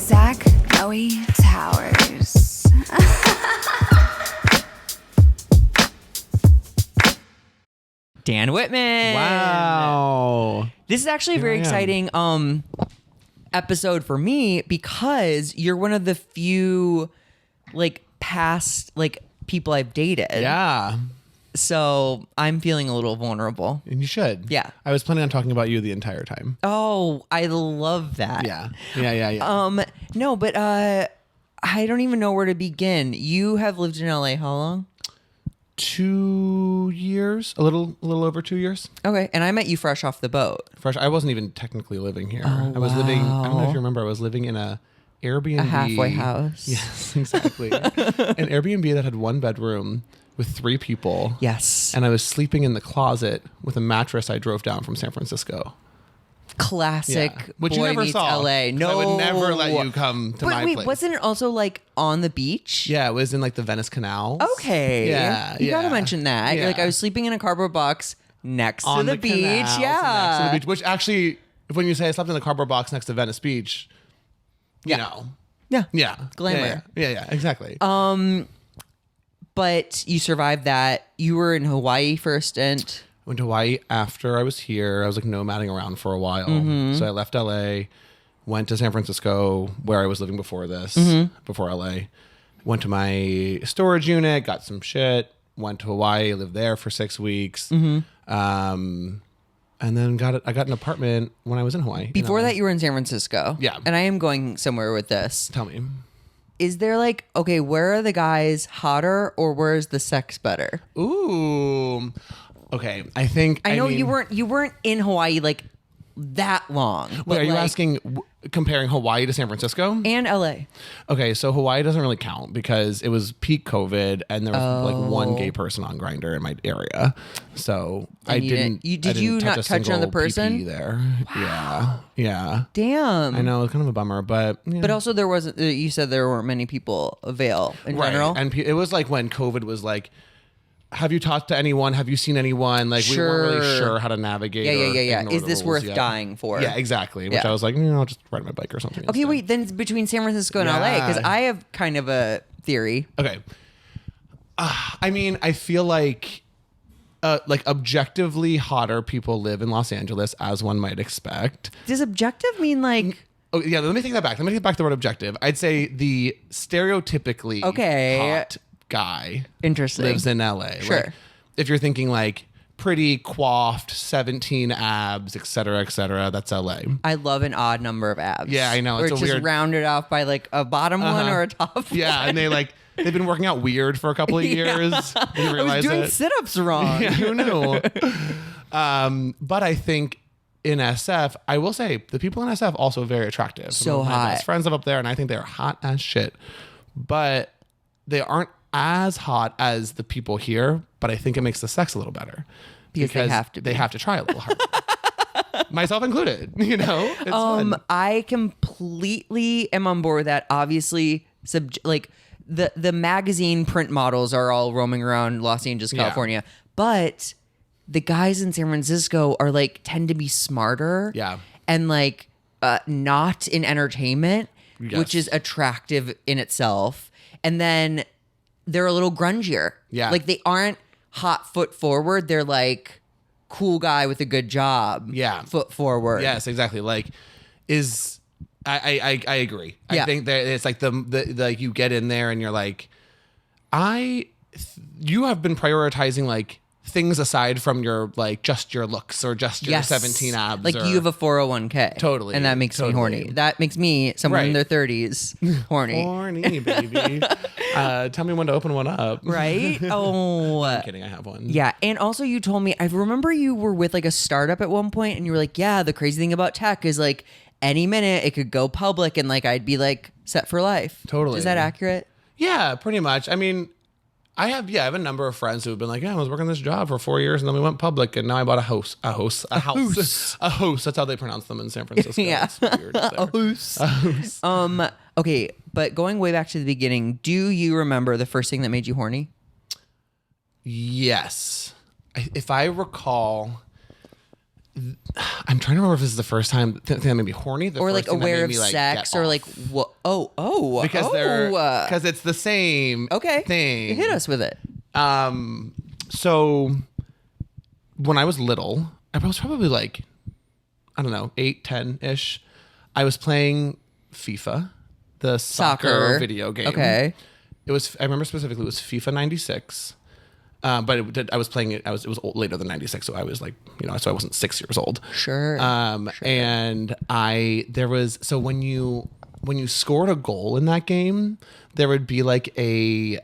Zach Noe Towers. Dan Whitman. Wow. This is actually a very exciting episode for me because you're one of the few past people I've dated. Yeah. So I'm feeling a little vulnerable. And you should. Yeah. I was planning on talking about you the entire time. Oh, I love that. Yeah. Yeah. No, but I don't even know where to begin. You have lived in LA how long? 2 years, a little over 2 years. Okay, and I met you fresh off the boat. Fresh. I wasn't even technically living here. I was living. I don't know if you remember. I was living in a Airbnb, A halfway house. Yes, exactly. An Airbnb that had 1 bedroom with 3 people. Yes, And I was sleeping in the closet with a mattress I drove down from San Francisco. classic. Yeah. Which boy you never meets saw. LA. 'Cause No, I would never let you come to my wait, place. wasn't it also on the beach? Yeah, it was in the Venice canals. Okay. Yeah, You gotta yeah. mention that. Yeah. I was sleeping in a cardboard box next On to the beach. canals, Yeah. next to the beach, which actually, when you say I slept in the cardboard box next to Venice Beach, you know. Yeah. Yeah. Glamour. Yeah, exactly. But you survived that. You were in Hawaii for a stint. Went to Hawaii after I was here. I was nomading around for a while. So I left LA, went to San Francisco where I was living before this, before LA. Went to my storage unit, got some shit, went to Hawaii, lived there for 6 weeks. And then I got an apartment when I was in Hawaii. Before that, you were in San Francisco. Yeah. And I am going somewhere with this. Tell me. Is there okay, where are the guys hotter or where's the sex better? Ooh. Okay, I know mean, you weren't in Hawaii that long. Wait, but are you asking comparing Hawaii to San Francisco? And LA. Okay, so Hawaii doesn't really count because it was peak COVID and there was 1 gay person on Grindr in my area. So I didn't. Did you not touch on the person PP there? Wow. Yeah. Damn. I know, it's kind of a bummer, but yeah. But also there wasn't. You said there weren't many people avail in general. And it was when COVID was have you talked to anyone? Have you seen anyone? We weren't really sure how to navigate. Yeah. Is this worth dying for? Yeah, exactly. Which I was I'll just ride my bike or something. Okay, instead. wait. Then between San Francisco and LA, because I have kind of a theory. Okay. I mean, I feel objectively hotter people live in Los Angeles, as one might expect. Does objective mean Oh yeah, let me take that back. Let me take back the word objective. I'd say the stereotypically hot guy interesting lives in LA. Sure. If you're thinking pretty coiffed, 17 abs, et cetera, that's LA. I love an odd number of abs. Yeah, I know. Or It's a just weird rounded off by a bottom one or a top one. Yeah, and they've been working out weird for a couple of years. Didn't realize I was doing it. sit-ups wrong. Yeah, who knew? But I think in SF, I will say the people in SF also very attractive. So My hot. best friends live up there, and I think they're hot as shit. But they aren't as hot as the people here. But I think it makes the sex a little better Because they have to be. They have to try a little harder. Myself included. It's fun. I completely am on board with that. Obviously, the magazine print models are all roaming around Los Angeles, California, but the guys in San Francisco are tend to be smarter, and not in entertainment, which is attractive in itself. And then they're a little grungier, they aren't hot foot forward. They're cool guy with a good job, foot forward. Yes, exactly. I agree. Yeah. I think that it's the you get in there and you're you have been prioritizing things aside from your just your looks or just your 17 abs. You have a 401k. Totally. And that makes me horny. That makes me, someone in their 30s, horny. Horny, baby. Tell me when to open one up. Right? Oh. I'm kidding. I have one. Yeah. And also you told me, I remember you were with a startup at one point and you were yeah, the crazy thing about tech is any minute it could go public and I'd be set for life. Totally. Is that accurate? Yeah, pretty much. I mean, I have a number of friends who have been I was working this job for 4 years and then we went public and now I bought a house. That's how they pronounce them in San Francisco. Yeah. It's weird. A house. Okay, but going way back to the beginning, do you remember the first thing that made you horny? Yes. If I recall, I'm trying to remember if this is the first time thing that made me horny, or like aware of sex, or like what? Because it's the same thing. Hit us with it. So when I was little, I was probably like, I don't know, 8, 10-ish. I was playing FIFA, the soccer video game. Okay. I remember specifically it was FIFA 96. But I was playing it. It was later than 96, so I was like, so I wasn't 6 years old. Sure. And when you scored a goal in that game, there would be like a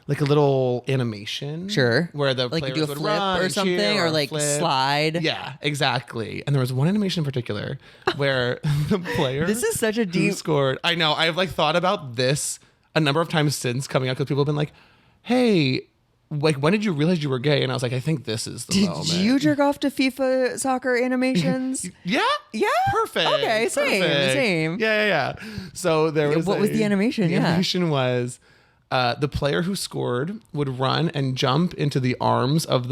little animation. Sure. Where the like players do a would flip run or something, or like flip. slide. Yeah, exactly. And there was one animation in particular where the player This is such a who deep scored. I know. I've like thought about this a number of times since coming out, because people have been like, "Hey, like, when did you realize you were gay?" And I was like, I think this is the moment. Did you jerk off to FIFA soccer animations? Yeah. Yeah. Perfect. Okay. Same. Yeah. So there was. What was the animation? The animation was the player who scored would run and jump into the arms of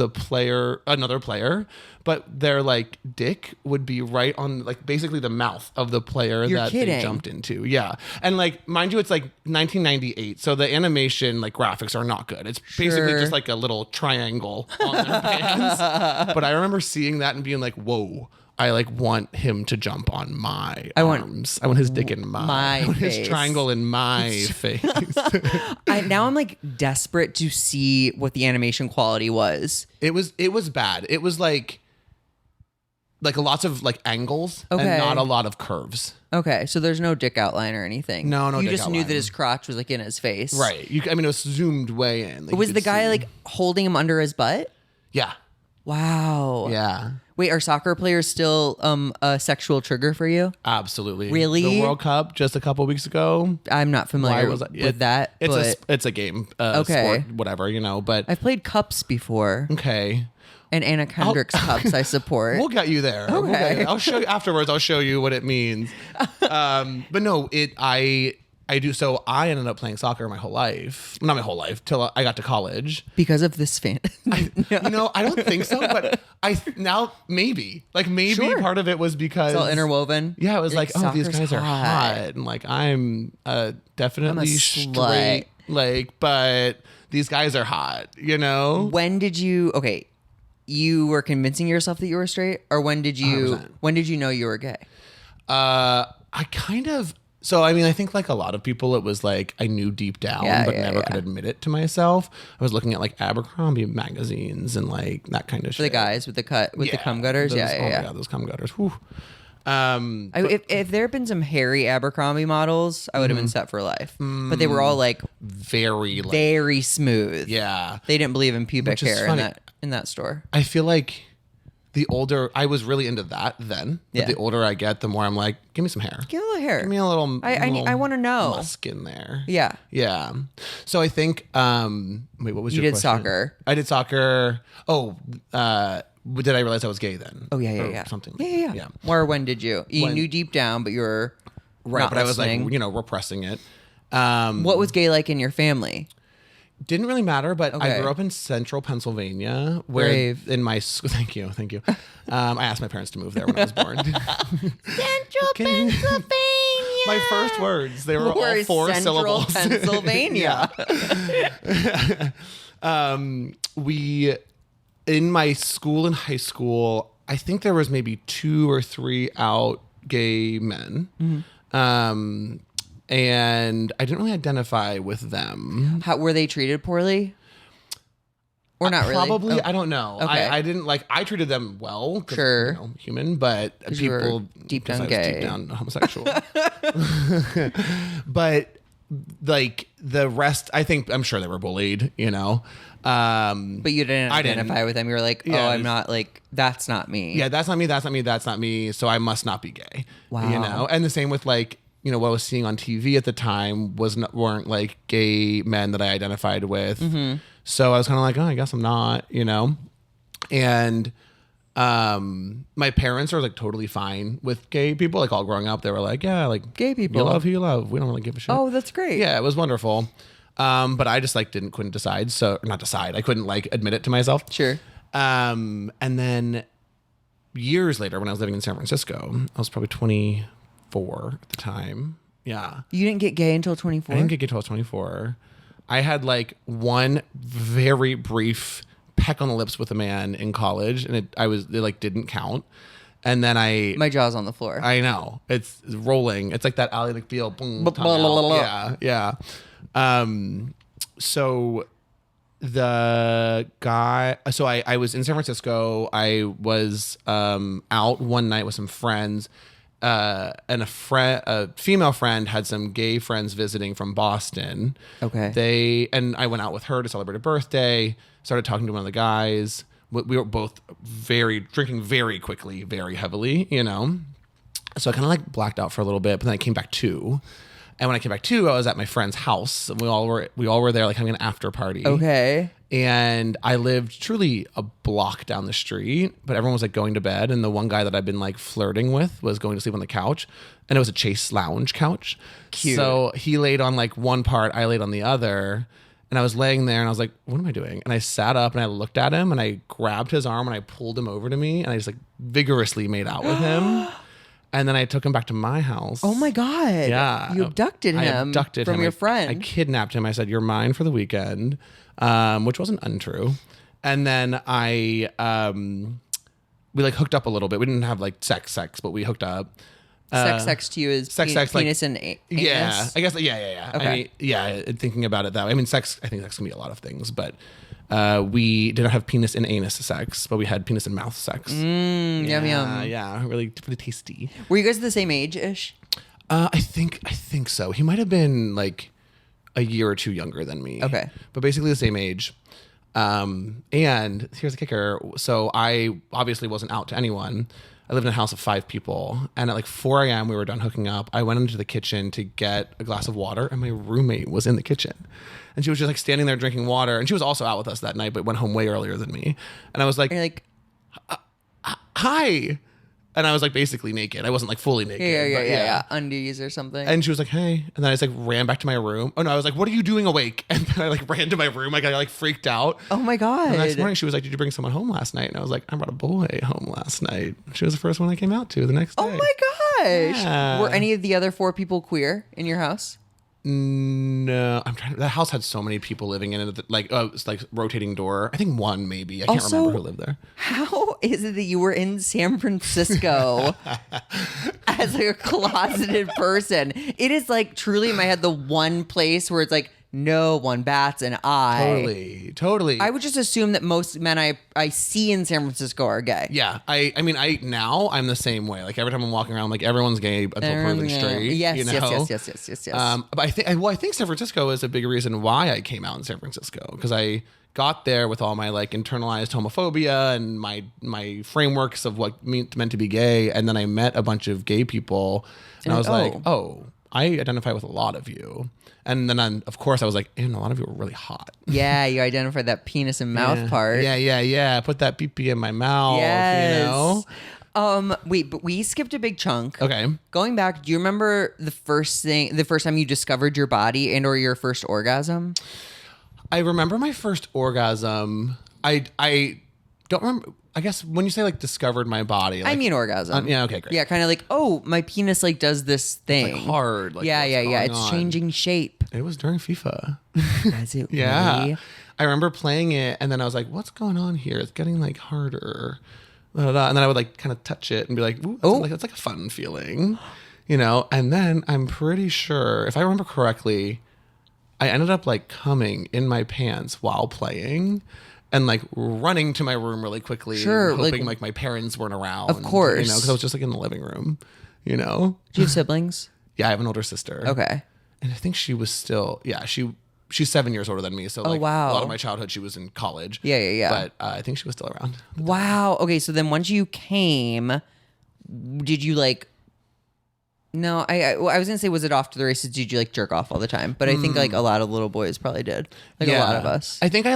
another player, but their like dick would be right on like basically the mouth of the player they jumped into. Yeah. And like, mind you, it's like 1998, so the animation like graphics are not good. It's basically just like a little triangle on their pants. But I remember seeing that and being like, whoa, I like want him to jump on my arms. I want his dick in my face. His triangle in my face. Now I'm like desperate to see what the animation quality was. It was bad. It was like lots of like angles and not a lot of curves. Okay, so there's no dick outline or anything. No. You dick just knew outline. that his crotch was like in his face, right? It was zoomed way in. Like, was the guy like holding him under his butt? Yeah. Wow. Yeah. Wait, are soccer players still a sexual trigger for you? Absolutely. Really? The World Cup just a couple weeks ago. I'm not familiar with that. It's a game. Okay. Sport, whatever, but I've played cups before. Okay. And Anna Kendrick's cups I support. We'll get you there. Okay. I'll show you afterwards. I'll show you what it means. But no, I do. So I ended up playing soccer my whole life. Not my whole life, till I got to college. Because of this fan. I don't think so, but maybe Sure. part of it was because It's all interwoven. Yeah, it was like, oh, these guys are hot, and like I'm definitely straight, like, but these guys are hot. When did you? Okay, you were convincing yourself that you were straight, or when did you? 100%. When did you know you were gay? I kind of. So, I mean, I think like a lot of people, it was like I knew deep down, but never could admit it to myself. I was looking at like Abercrombie magazines and like that kind of shit. The guys with the cum gutters. Yeah, those cum gutters. Whew. If there had been some hairy Abercrombie models, I would have been set for life. But they were all like very smooth. Yeah, they didn't believe in pubic hair in that store. I feel like the older I was really into that then. But the older I get, the more I'm like, give me some hair. Give me a little hair. Give me a little. I want to know. Musk in there. Yeah. Yeah. So I think. Wait, what was your question? You did soccer. I did soccer. Oh, did I realize I was gay then? Oh yeah. Something. Yeah. Or when did you? You knew deep down, but you were right. Not but listening. I was like, repressing it. What was gay like in your family? Didn't really matter, but I grew up in central Pennsylvania, where in my school. Thank you. I asked my parents to move there when I was born. Central Pennsylvania. My first words, they were all 4 syllables. Pennsylvania. We, in my school in high school, I think there was maybe 2 or 3 out gay men. Mm-hmm. And I didn't really identify with them. How were they treated poorly? Or not really? Probably. I don't know. Okay. I didn't I treated them well. Sure. Human, but people deep down gay. Deep down homosexual. But like the rest, I'm sure they were bullied, But you didn't identify with them. You were like, I'm not like, that's not me. Yeah, that's not me. So I must not be gay. Wow. And the same with like, what I was seeing on TV at the time weren't like gay men that I identified with. Mm-hmm. So I was kind of like, oh, I guess I'm not, And my parents are like totally fine with gay people. Like all growing up, they were like, yeah, like gay people. You love who you love. We don't really give a shit. Oh, that's great. Yeah, it was wonderful. But I just like couldn't decide. So not decide. I couldn't like admit it to myself. Sure. And then years later when I was living in San Francisco. I was probably 24 at the time. Yeah. You didn't get gay until 24? I didn't get gay until I was 24. I had like one very brief peck on the lips with a man in college, and it like didn't count. And then my jaw's on the floor. I know, it's rolling. It's like that Ally McBeal. Boom, tongue out. Yeah. So the guy. So I was in San Francisco. I was out one night with some friends. And a female friend had some gay friends visiting from Boston. Okay. I went out with her to celebrate a birthday. Started talking to one of the guys. We were both drinking very quickly, very heavily, you know. So I kind of like blacked out for a little bit, but then I came back to. And when I came back to, I was at my friend's house, and we all were there, like having an after party. Okay. And I lived truly a block down the street, but everyone was like going to bed, and the one guy that I'd been like flirting with was going to sleep on the couch, and it was a Chase lounge couch. Cute. So he laid on like one part, I laid on the other, and I was laying there, and I was like, "What am I doing?" And I sat up, and I looked at him, and I grabbed his arm, and I pulled him over to me, and I just like vigorously made out with him. And then I took him back to my house. Oh my God. Yeah. You abducted him. I abducted from him. your friend. I kidnapped him. I said, "You're mine for the weekend," which wasn't untrue. And then we like hooked up a little bit. We didn't have like sex, but we hooked up. Sex to you is penis like, and anus? Yeah, I guess. Yeah. Okay. I mean, yeah, thinking about it that way. I mean, sex, I think sex can be a lot of things, but we did not have penis and anus sex, but we had penis and mouth sex. Yum yum. Yeah, really tasty. Were you guys the same age-ish? I think so. He might have been like a year or two younger than me. Okay. But basically the same age. And here's the kicker. So I obviously wasn't out to anyone. I lived in a house of 5 people. And at like 4 a.m. we were done hooking up. I went into the kitchen to get a glass of water, and my roommate was in the kitchen. And she was just like standing there drinking water. And she was also out with us that night, but went home way earlier than me. And I was like, You're like, hi. And I was like basically naked. I wasn't like fully naked. yeah. Undies or something. And she was like, hey. And then I just like ran back to my room. Oh no, I was like, what are you doing awake? And then I like ran to my room. I got like freaked out. Oh my God. And the next morning she was like, did you bring someone home last night? And I was like, I brought a boy home last night. She was the first one I came out to the next day. Oh my gosh. Yeah. Were any of the other 4 people queer in your house? No, I'm trying. That house had so many people living in it. Like, it's like rotating door. I think one maybe. I can't remember who lived there. How is it that you were in San Francisco as a closeted person? It is like truly in my head the one place where it's like no one bats an eye. Totally. I would just assume that most men I see in San Francisco are gay. Yeah. I mean, I'm the same way. Like every time I'm walking around, I'm like everyone's gay until proven straight. Yes, you know? yes. But I think San Francisco is a big reason why I came out in San Francisco, because I got there with all my like internalized homophobia and my frameworks of what meant to be gay, and then I met a bunch of gay people, and I was like, oh, I identify with a lot of you. And then, of course, I was like, and a lot of you were really hot. Yeah, you identified that penis and mouth part. Yeah. Put that pee-pee in my mouth, yes. you know? Wait, but we skipped a big chunk. Okay. Going back, do you remember the first time you discovered your body and or your first orgasm? I remember my first orgasm. I don't remember. I guess when you say like discovered my body, like, I mean orgasm. Yeah, okay, great. Yeah, kind of like, oh, my penis like does this thing. It's like hard. Like, yeah. It's on? changing shape. It was during FIFA. Is it Yeah. really? I remember playing it, and then I was like, what's going on here? It's getting like harder. And then I would like kind of touch it and be like, ooh, that's like a fun feeling, you know? And then I'm pretty sure, if I remember correctly, I ended up like coming in my pants while playing. And like running to my room really quickly, hoping like my parents weren't around. Of course, you know, because I was just like in the living room. You know, do you have siblings? Yeah, I have an older sister. Okay, and I think she was still she's 7 years older than me. So like wow. a lot of my childhood she was in college. Yeah. But I think she was still around. Wow. Okay, so then once you came, did you like? No, I was gonna say, was it off to the races? Did you like jerk off all the time? But I think like a lot of little boys probably did. Like a lot of us. I think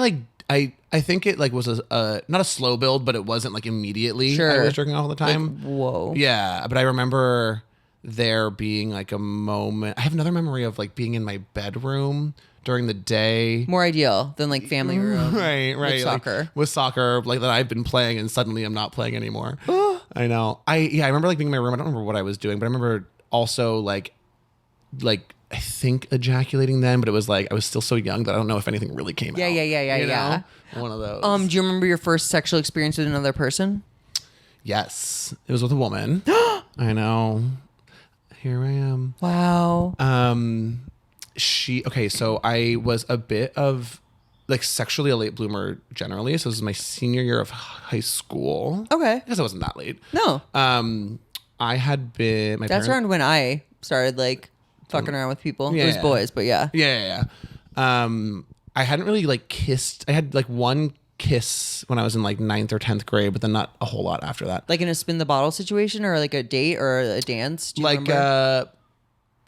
I think it like was not a slow build, but it wasn't like immediately. Sure. I was jerking off all the time. Like, whoa. Yeah, but I remember there being like a moment. I have another memory of like being in my bedroom during the day. More ideal than like family room. Right. With soccer. Like, with soccer, like that I've been playing and suddenly I'm not playing anymore. I know. I remember like being in my room. I don't remember what I was doing, but I remember also like I think ejaculating then, but it was like I was still so young that I don't know if anything really came out. Yeah. One of those. Do you remember your first sexual experience with another person? Yes, it was with a woman. I know. Here I am. Wow. So I was a bit of like sexually a late bloomer generally. So this was my senior year of high school. Okay. I guess I wasn't that late. No. I had been That's around when I started like fucking around with people. It was boys, but yeah. Yeah. I hadn't really like kissed. I had like one kiss when I was in like 9th or 10th grade, but then not a whole lot after that. Like in a spin the bottle situation or like a date or a dance? Do you remember?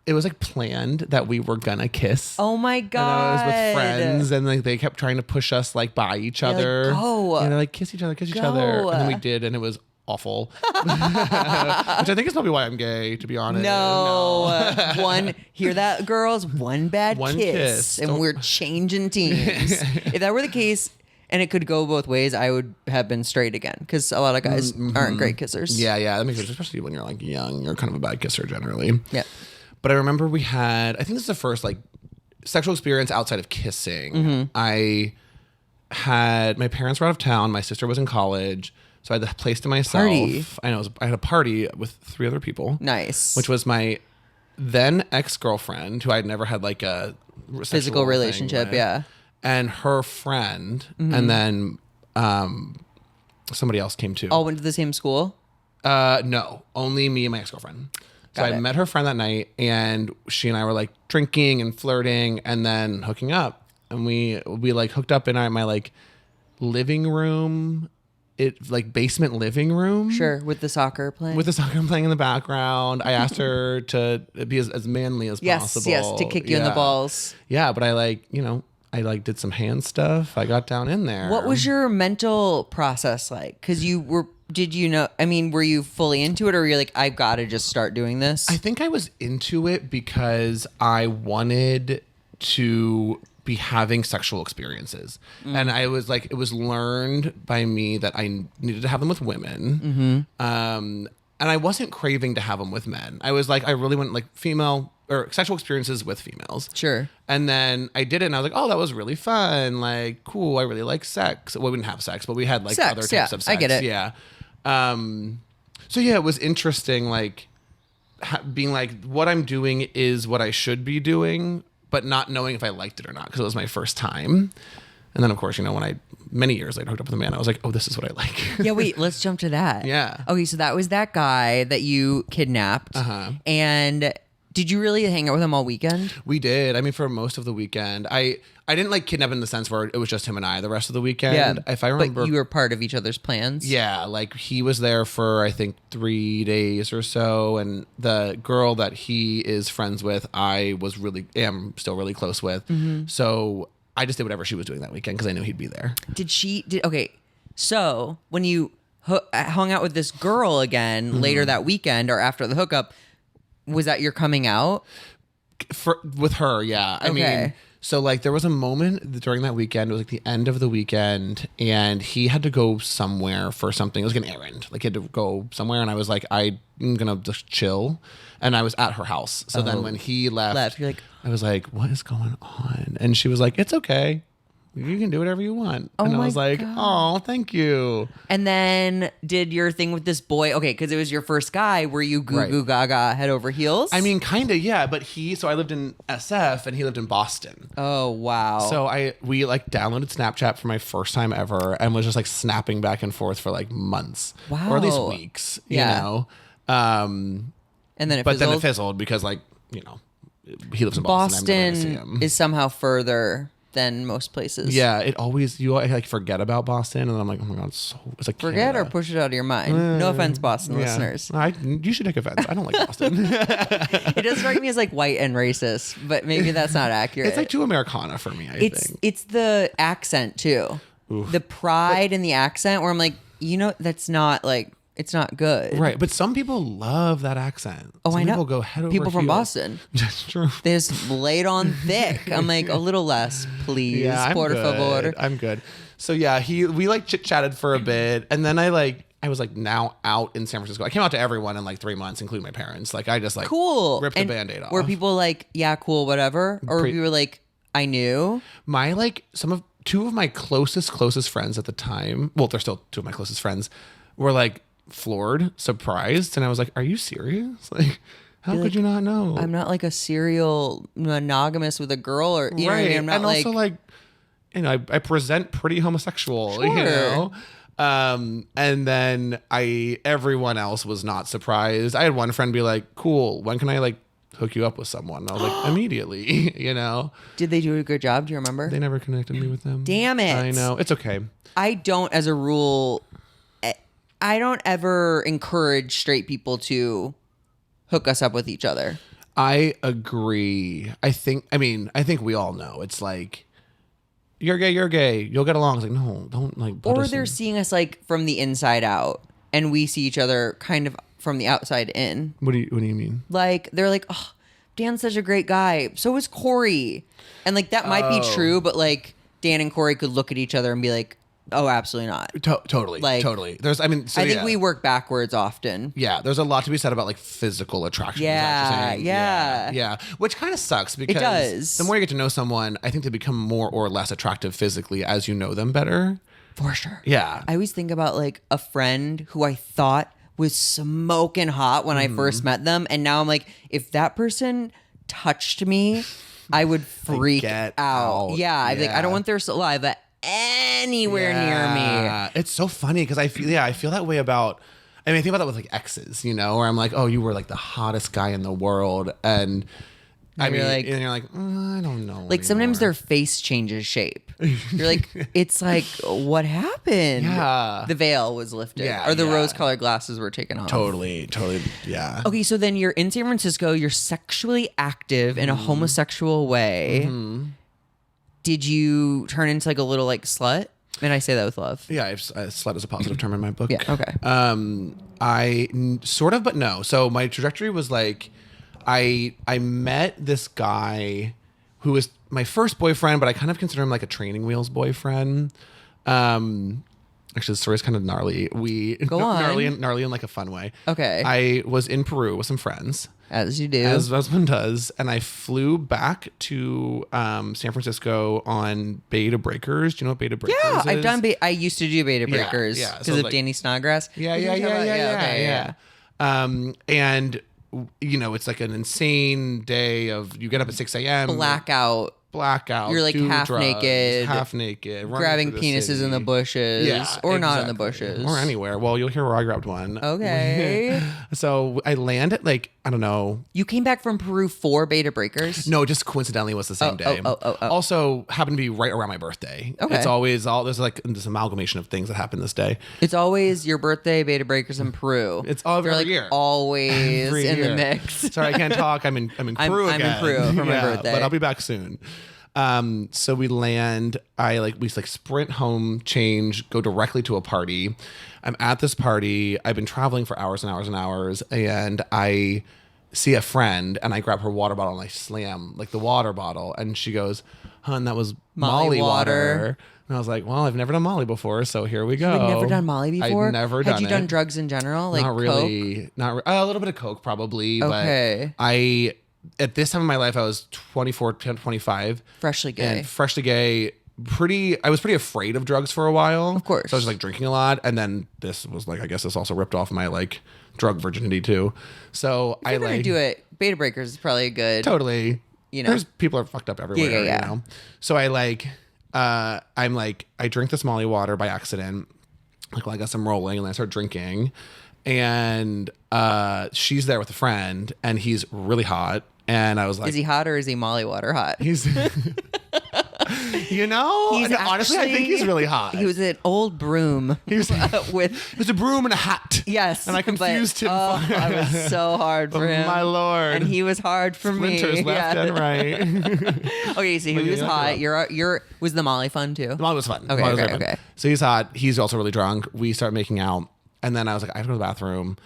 It was like planned that we were gonna kiss. Oh my And God. I was with friends and like they kept trying to push us like by each other. Like, go. And they're like, kiss each other. And then we did, and it was awful. Which I think is probably why I'm gay, to be honest. No. Hear that, girls? One bad One kiss. kiss. And we're changing teams. If that were the case, and it could go both ways, I would have been straight again. Because a lot of guys aren't great kissers. Yeah, that makes sense. Especially when you're like young, you're kind of a bad kisser generally. Yeah. But I remember I think this is the first like sexual experience outside of kissing. I had, my parents were out of town. My sister was in college. So I had the place to myself. Party. I know. I had a party with 3 other people. Nice. Which was my then ex-girlfriend, who I'd never had like a physical relationship, yeah. And her friend. And then somebody else came too. All went to the same school? No, only me and my ex-girlfriend. So I met her friend that night, and she and I were like drinking and flirting and then hooking up. And we like hooked up in my like living room, like basement living room. Sure, with the soccer playing. With the soccer playing in the background. I asked her to be as manly as possible. Yes, to kick you in the balls. Yeah, but I did some hand stuff. I got down in there. What was your mental process like? Because were you fully into it, or were you like, I've got to just start doing this? I think I was into it because I wanted to be having sexual experiences. And I was like, it was learned by me that I needed to have them with women. And I wasn't craving to have them with men. I was like, I really want like female or sexual experiences with females. Sure. And then I did it and I was like, oh, that was really fun. Like, cool. I really like sex. Well, we didn't have sex, but we had like other types of sex. I get it. Yeah. So yeah, it was interesting. Like being like, what I'm doing is what I should be doing, but not knowing if I liked it or not. Cause it was my first time. And then of course, when many years later hooked up with a man, I was like, oh, this is what I like. Yeah, wait, let's jump to that. Yeah. Okay, so that was that guy that you kidnapped. And did you really hang out with him all weekend? We did. I mean, for most of the weekend. I didn't like kidnap in the sense where it was just him and I the rest of the weekend. Yeah. If I remember. But you were part of each other's plans? Yeah. Like he was there for, I think, 3 days or so. And the girl that he is friends with, I am still really close with. So I just did whatever she was doing that weekend because I knew he'd be there. Okay. So when you hung out with this girl again later that weekend or after the hookup, was that your coming out? With her, yeah. I mean, so like there was a moment during that weekend, it was like the end of the weekend, and he had to go somewhere for something. It was like an errand. Like he had to go somewhere, and I was like, I'm gonna just chill. And I was at her house. So then when he left, you're like, I was like, what is going on? And she was like, it's okay. You can do whatever you want. And I was like, oh, thank you. And then did your thing with this boy, okay, because it was your first guy, were you goo gaga head over heels? I mean, kind of, yeah. But so I lived in SF and he lived in Boston. Oh, wow. So we like downloaded Snapchat for my first time ever and was just like snapping back and forth for like months. Wow. Or at least weeks, you know? And then But then it fizzled because like, he lives in Boston. Boston is somehow further than most places. Yeah, you like forget about Boston, and I'm like, oh my god, it's like forget Canada. Or push it out of your mind. No offense, Boston listeners. You should take offense. I don't like Boston. It does strike me as like white and racist, but maybe that's not accurate. It's like too Americana for me. I think it's the accent too. Oof. The pride in the accent, where I'm like, that's not like. It's not good. Right. But some people love that accent. Oh, I know. People go head over People from heels. Boston. That's true. They just lay it on thick. I'm like, a little less, please. Yeah, Por favor. I'm good. So yeah, we like chit-chatted for a bit. And then I I was like now out in San Francisco. I came out to everyone in like 3 months, including my parents. Like I just like Cool. ripped And the Band-Aid off. Were people like, yeah, cool, whatever? Or were you like, I knew? My like two of my closest friends at the time, well, they're still two of my closest friends, were like floored, surprised, and I was like, are you serious? Like, how could you not know? I'm not like a serial monogamous with a girl, or you know what I mean? I'm not and also like, you know, I present pretty homosexual, you know. And then everyone else was not surprised. I had one friend be like, cool, when can I like hook you up with someone? And I was like, immediately, you know. Did they do a good job? Do you remember? They never connected me with them. Damn it. I know. It's okay. I don't, as a rule, I don't ever encourage straight people to hook us up with each other. I agree. I think we all know. It's like, you're gay, you'll get along. It's like, no, don't like. Or they're seeing us like from the inside out, and we see each other kind of from the outside in. What do you mean? Like, they're like, oh, Dan's such a great guy. So is Corey. And like, that might be true, but like, Dan and Corey could look at each other and be like, oh, absolutely not. Totally. Like, totally. I think we work backwards often. Yeah, there's a lot to be said about like physical attraction. Yeah. Which kind of sucks because it does. The more you get to know someone, I think they become more or less attractive physically as you know them better. For sure. Yeah. I always think about like a friend who I thought was smoking hot when I first met them, and now I'm like, if that person touched me, I would freak out. Yeah, I'd be like, I don't want their saliva anywhere near me. It's so funny because I feel that way about. I mean, I think about that with like exes, you know, where I'm like, oh, you were like the hottest guy in the world, and you're like, I don't know. Like sometimes their face changes shape. You're like, it's like, what happened? Yeah, the veil was lifted, or the rose-colored glasses were taken off. Totally, yeah. Okay, so then you're in San Francisco. You're sexually active in a homosexual way. Mm-hmm. Did you turn into like a little like slut? And I say that with love. Yeah, slut is a positive term in my book. Yeah, okay. I sort of, but no. So my trajectory was like, I met this guy who was my first boyfriend, but I kind of consider him like a training wheels boyfriend. Actually, the story is kind of gnarly. Go on. Gnarly in like a fun way. Okay. I was in Peru with some friends. As you do. As one does. And I flew back to San Francisco on Beta Breakers. Do you know what Beta Breakers is? Yeah, I've done I used to do Beta Breakers because of like, Danny Snodgrass. Yeah. And, you know, it's like an insane day of you get up at 6 a.m. Blackout. You're like half naked, grabbing penises in the bushes, or not in the bushes, or anywhere. Well, you'll hear where I grabbed one. Okay. So I land at like, I don't know. You came back from Peru for Beta Breakers? No, just coincidentally was the same day. Also happened to be right around my birthday. Okay. It's always there's like this amalgamation of things that happen this day. It's always your birthday, Beta Breakers in Peru. It's all every like year. Always every in year. the mix. Sorry, I can't talk. I'm in Peru again. I'm in Peru for my birthday. But I'll be back soon. So we land, we sprint home, change, go directly to a party. I'm at this party. I've been traveling for hours and hours and hours, and I see a friend and I grab her water bottle and I slam like the water bottle, and she goes, "Hun, that was Molly water." And I was like, well, I've never done Molly before, so here we go. You've never done Molly before? I've never done it. Had you done drugs in general? Like not really. Coke? A little bit of Coke probably. Okay. But at this time in my life, I was 24, 25. Freshly gay. And freshly gay. I was pretty afraid of drugs for a while. Of course. So I was like drinking a lot. And then this was like, I guess this also ripped off my like drug virginity too. So if you're gonna do it, Beta Breakers is probably a good. Totally. You know. There's people are fucked up everywhere. Yeah. You know? So I drink this Molly water by accident. Like, well, I guess I'm rolling, and then I start drinking. And she's there with a friend, and he's really hot. And I was like, is he hot or is he Molly water hot? He's, honestly, I think he's really hot. He was an old broom. He was a broom and a hat. Yes. And I confused him. I was so hard for him. My Lord. And he was hard for me. Splinters left and right. Okay, so he was hot. Was the Molly fun too? The Molly was fun. Okay. So he's hot. He's also really drunk. We start making out. And then I was like, I have to go to the bathroom.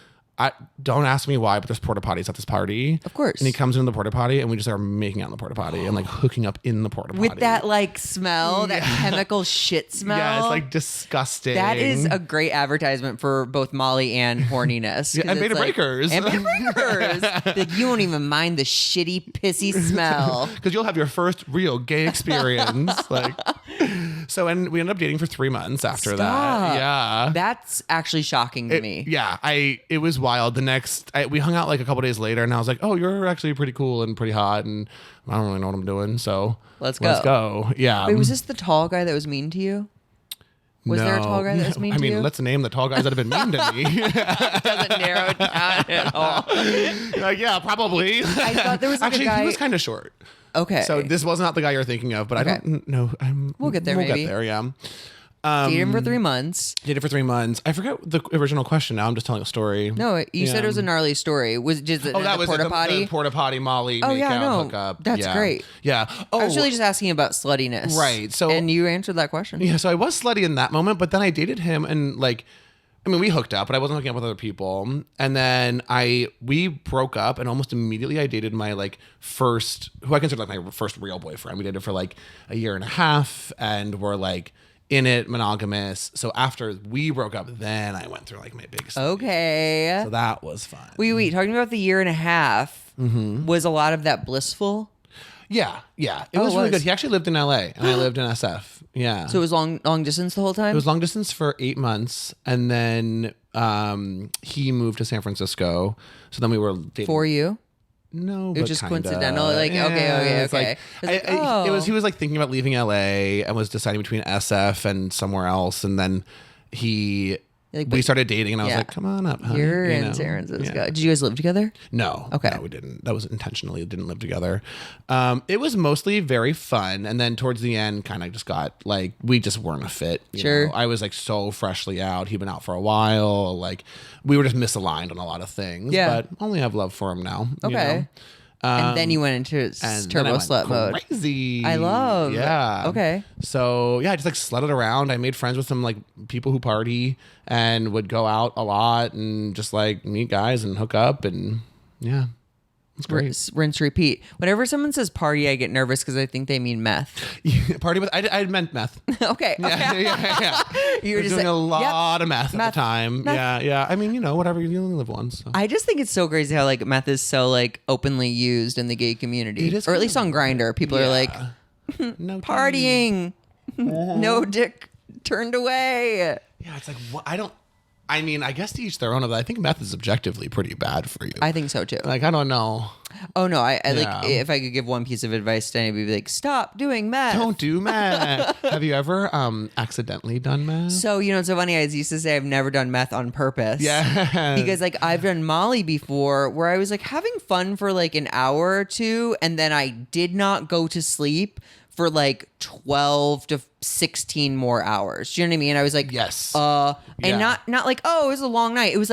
I don't ask me why, but there's porta potties at this party. Of course. And he comes into the porta potty and we just are making out in the porta potty and like hooking up in the porta potty. With that like smell, that chemical shit smell. Yeah, it's like disgusting. That is a great advertisement for both Molly and horniness. Yeah, and beta breakers. And beta breakers. Like, you won't even mind the shitty, pissy smell. Because you'll have your first real gay experience. And we ended up dating for 3 months after that. Yeah. That's actually shocking to me. Yeah. It was wild. We hung out like a couple days later and I was like, oh, you're actually pretty cool and pretty hot. And I don't really know what I'm doing. So let's go. Let's go. Yeah. Wait, was this the tall guy that was mean to you? Was there a tall guy that was mean to you? Let's name the tall guys that have been mean to me. It doesn't narrow it down at all. Yeah, probably. I thought there was like actually, a guy. he was kind of short. Okay. So this was not the guy you're thinking of, but I don't know. We'll get there, We'll maybe. get there, yeah. Dated him for 3 months. Dated for 3 months. I forgot the original question now. I'm just telling a story. No, you said it was a gnarly story. Was just Oh, that was porta the potty? porta potty Molly. Oh, make yeah, out, no. hook up. That's great. Yeah. Oh, I was really just asking about sluttiness. Right, so- and you answered that question. yeah. So I was slutty in that moment, but then I dated him and we hooked up, but I wasn't hooking up with other people. And then we broke up, and almost immediately I dated my first, who I consider my first real boyfriend. We dated for a year and a half, and we're in it, monogamous. So after we broke up, then I went through my big stage. Okay. So that was fun. Wait. Talking about the year and a half, was a lot of that blissful? Yeah. It was really good. He actually lived in LA, and I lived in SF. Yeah. So it was long distance the whole time? It was long distance for 8 months, and then he moved to San Francisco. So then we were dating. For you? No, It was but just kinda. coincidental. Okay. It's he was thinking about leaving LA and was deciding between SF and somewhere else, and then we started dating, and I was like, "Come on up, honey." You're in San Francisco. Yeah. Did you guys live together? No. Okay. No, we didn't. That was intentionally. Didn't live together. It was mostly very fun, and then towards the end, kind of just got we just weren't a fit. You know? I was so freshly out. He'd been out for a while. We were just misaligned on a lot of things. Yeah. But only have love for him now. Okay. You know? And then you went into turbo slut mode. Crazy. I love. Yeah. Okay. So yeah, I just slutted around. I made friends with some people who party and would go out a lot and just meet guys and hook up, and yeah, it's great. Rinse, repeat. Whenever someone says party, I get nervous because I think they mean meth. Party with I meant meth. Okay. Yeah. You were just doing a lot yep. of meth at the time. Meth. Yeah. I mean, whatever, you only live once. So. I just think it's so crazy how meth is so openly used in the gay community, It is or at least on Grindr. People are no partying, no dick turned away. Yeah, it's what I mean, I guess to each their own, but I think meth is objectively pretty bad for you. I think so too. I don't know. Oh no, I Yeah. if I could give one piece of advice to anybody, be stop doing meth. Don't do meth. Have you ever accidentally done meth? So it's so funny. I used to say I've never done meth on purpose. Yeah. Because I've done Molly before, where I was having fun for an hour or two, and then I did not go to sleep for 12 to 16 more hours. Do you know what I mean? I was yes. And Yeah. not oh, it was a long night. It was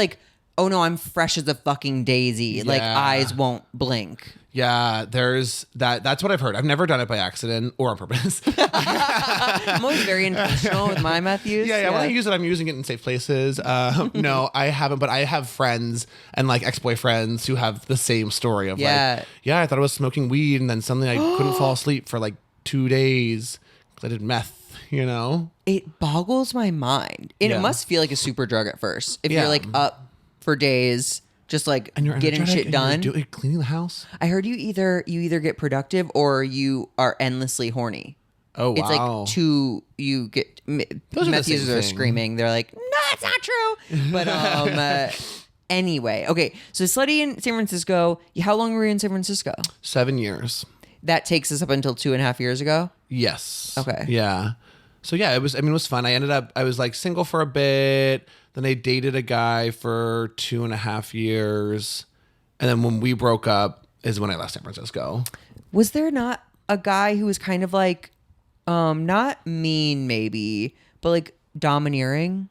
oh no, I'm fresh as a fucking daisy. Yeah. Eyes won't blink. Yeah, there's that. That's what I've heard. I've never done it by accident or on purpose. I'm always very intentional with my meth use. Yeah. When I use it, I'm using it in safe places. No, I haven't, but I have friends and ex-boyfriends who have the same story of I thought I was smoking weed, and then suddenly I couldn't fall asleep for 2 days because I did meth. It boggles my mind. And Yeah. it must feel like a super drug at first. If Yeah. you're up for days, just And you're getting energetic shit and done. you're cleaning the house. I heard you either get productive or you are endlessly horny. Oh wow! It's you get Those are the meth same users are thing. screaming. They're like, no, it's not true. But anyway, okay. So slutty in San Francisco. How long were you in San Francisco? 7 years. That takes us up until 2.5 years ago. Yes. Okay. Yeah. So yeah, it was fun. I was single for a bit. Then I dated a guy for 2.5 years. And then when we broke up is when I left San Francisco. Was there not a guy who was kind of not mean maybe, but domineering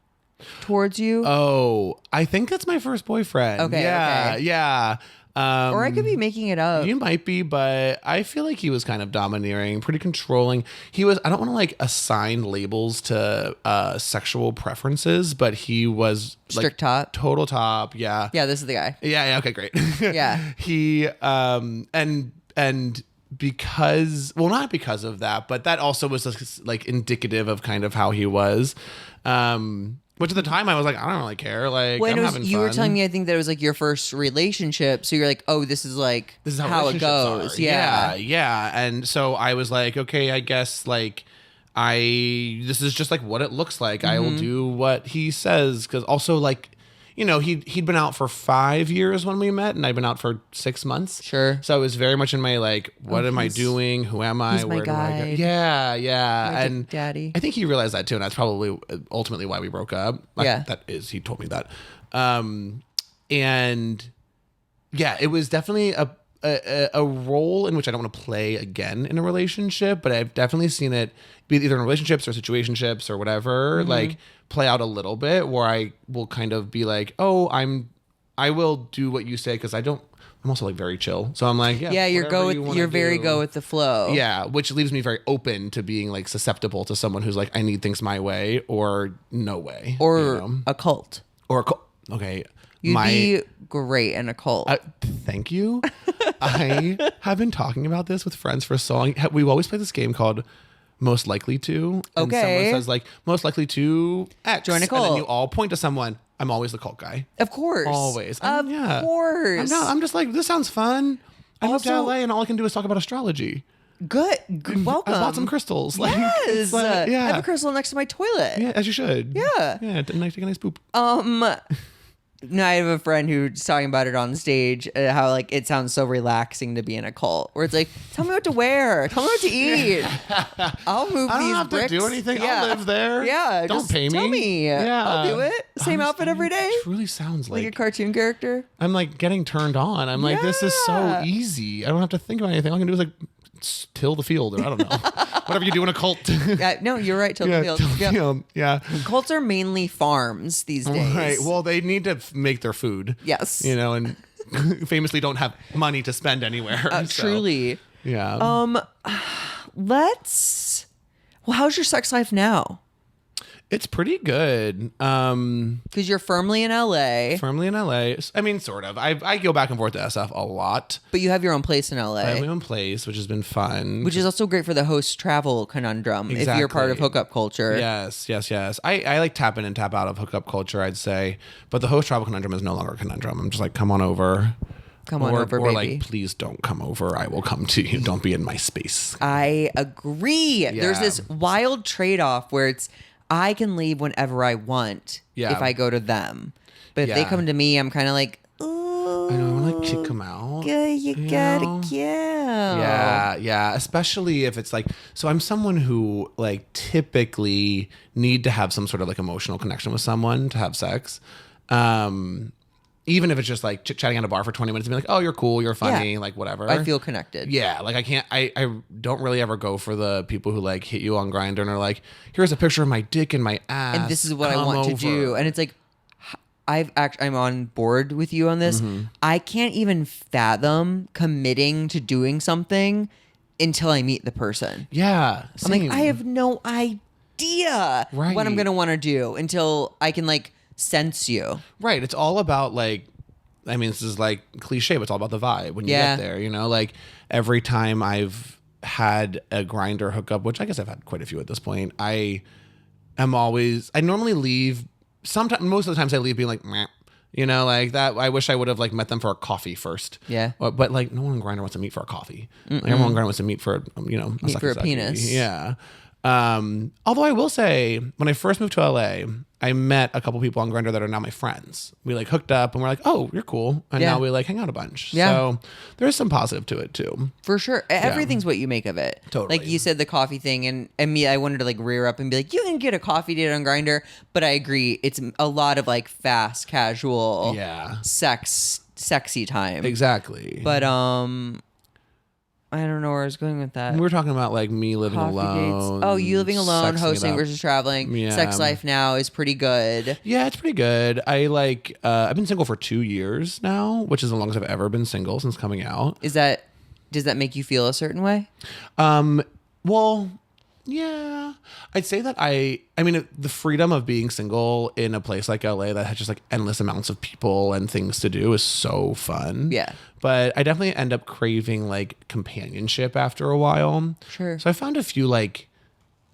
towards you? Oh, I think that's my first boyfriend. Okay, Yeah. okay. Yeah. Or I could be making it up. You might be, but I feel like he was kind of domineering, pretty controlling. He was, I don't want to like assign labels to sexual preferences, but he was like Strict top. total top. Yeah. Yeah, this is the guy. Yeah. Okay, great. Yeah. He, and because, well, not because of that, but that also was just, like indicative of kind of how he was. Which at the time I was like, I don't really care. Like, When I'm having fun. you were telling me, I think that it was like your first relationship, so you're like, oh, this is how it goes. Are. Yeah. And so I was like, okay, I guess like this is just like what it looks like. I will do what he says, because also like, you know, he'd been out for 5 years when we met, and I'd been out for 6 months. Sure. So it was very much in my like, what am I doing? Who am I? he's my Where do I go? guide. Yeah. My And daddy. I think he realized that too, and that's probably ultimately why we broke up. Yeah. He told me that. And yeah, it was definitely a role in which I don't want to play again in a relationship, but I've definitely seen it be either in relationships or situationships or whatever, like play out a little bit where I will kind of be like, oh, I will do what you say, because I'm also like very chill. So I'm like, you're very go with the flow. Yeah, which leaves me very open to being like susceptible to someone who's like, I need things my way or no way. Or you know? a cult. Okay. You'd be great in a cult. Thank you. I have been talking about this with friends for so long. We always play this game called Most Likely To. And Okay. someone says like, most likely to X. Join a cult. And then you all point to someone. I'm always the cult guy. Of course. Always. Of course. I'm just like, this sounds fun. I moved to Also- LA and all I can do is talk about astrology. Good. Welcome. I bought some crystals. Like, Yes. it's like, yeah. I have a crystal next to my toilet. Yeah, as you should. Yeah. Yeah, take a nice poop. No, I have a friend who's talking about it on stage, how like it sounds so relaxing to be in a cult, where it's like, tell me what to wear, tell me what to eat. I'll move I don't these have bricks. to do anything. Yeah. I'll live there. Yeah, Don't just pay me. Tell me. Yeah, I'll do it. Same outfit every day. It truly sounds Like a like cartoon character. I'm like getting turned on. I'm like, this is so Yeah. easy. I don't have to think about anything. All I can do is like till the field, or I don't know, whatever you do in a cult. No, you're right. Till the field. till the Yeah. field. Yeah. Cults are mainly farms these days. Right. Well, they need to make their food. Yes. You know, and famously don't have money to spend anywhere. So, Truly. Yeah. Well, how's your sex life now? It's pretty good. Because you're firmly in LA, Firmly in LA. I mean, sort of. I go back and forth to SF a lot. but you have your own place in LA. I have my own place, which has been fun. Which is also great for the host travel conundrum if you're part of Exactly. hookup culture. Yes. I like tap in and tap out of hookup culture, I'd say. But the host travel conundrum is no longer a conundrum. I'm just like, come on over. Come on over, or baby. like, please don't come over. I will come to you. Don't be in my space. I agree. There's Yeah. this wild trade-off where it's I can leave whenever I want Yeah. if I go to them. But if they Yeah. come to me, I'm kind of like, ooh, I know. I want to like kick them out. yeah, you gotta know? kill. Yeah. Especially if it's like, so I'm someone who like typically need to have some sort of like emotional connection with someone to have sex. Even if it's just like chit-chatting at a bar for 20 minutes and be like, oh, you're cool, you're funny, Yeah. like whatever. I feel connected. Yeah, like I don't really ever go for the people who like hit you on Grindr and are like, here's a picture of my dick and my ass. And this is what I come want to over." do. And it's like, I'm on board with you on this. Mm-hmm. I can't even fathom committing to doing something until I meet the person. Yeah. I'm like, same. I have no idea what I'm Right. going to want to do until I can like sense you. Right. It's all about like, I mean, this is like cliche, but it's all about the vibe when you Yeah. get there, you know, like every time I've had a Grindr hookup, which I guess I've had quite a few at this point, I normally leave most of the times I leave being like, meh, you know, like that. I wish I would have like met them for a coffee first. Yeah. But like no one on Grindr wants to meet for a coffee. Like, everyone on Grindr wants to meet for, you know, Meet for a sucky-sucky. penis. Yeah. Although I will say, when I first moved to LA, I met a couple people on Grindr that are now my friends. We like hooked up and we're like, oh, you're cool. And Yeah. now we like hang out a bunch. Yeah. So there's some positive to it too. For sure. Everything's what you make of it. Totally. Like you said, the coffee thing, and me, I wanted to like rear up and be like, you can get a coffee date on Grindr, but I agree, it's a lot of like fast, casual, Yeah. sexy time. Exactly. But I I don't know where I was going with that. We were talking about like me living Coffee alone. dates. Oh, you living alone, sexing it hosting up. versus traveling. Yeah. Sex life now is pretty good. Yeah, it's pretty good. I like. I've been single for 2 years now, which is the longest I've ever been single since coming out. Does that make you feel a certain way? Well, yeah, I'd say that I mean, the freedom of being single in a place like LA that has just like endless amounts of people and things to do is so fun. Yeah. But I definitely end up craving like companionship after a while. Sure. So I found a few like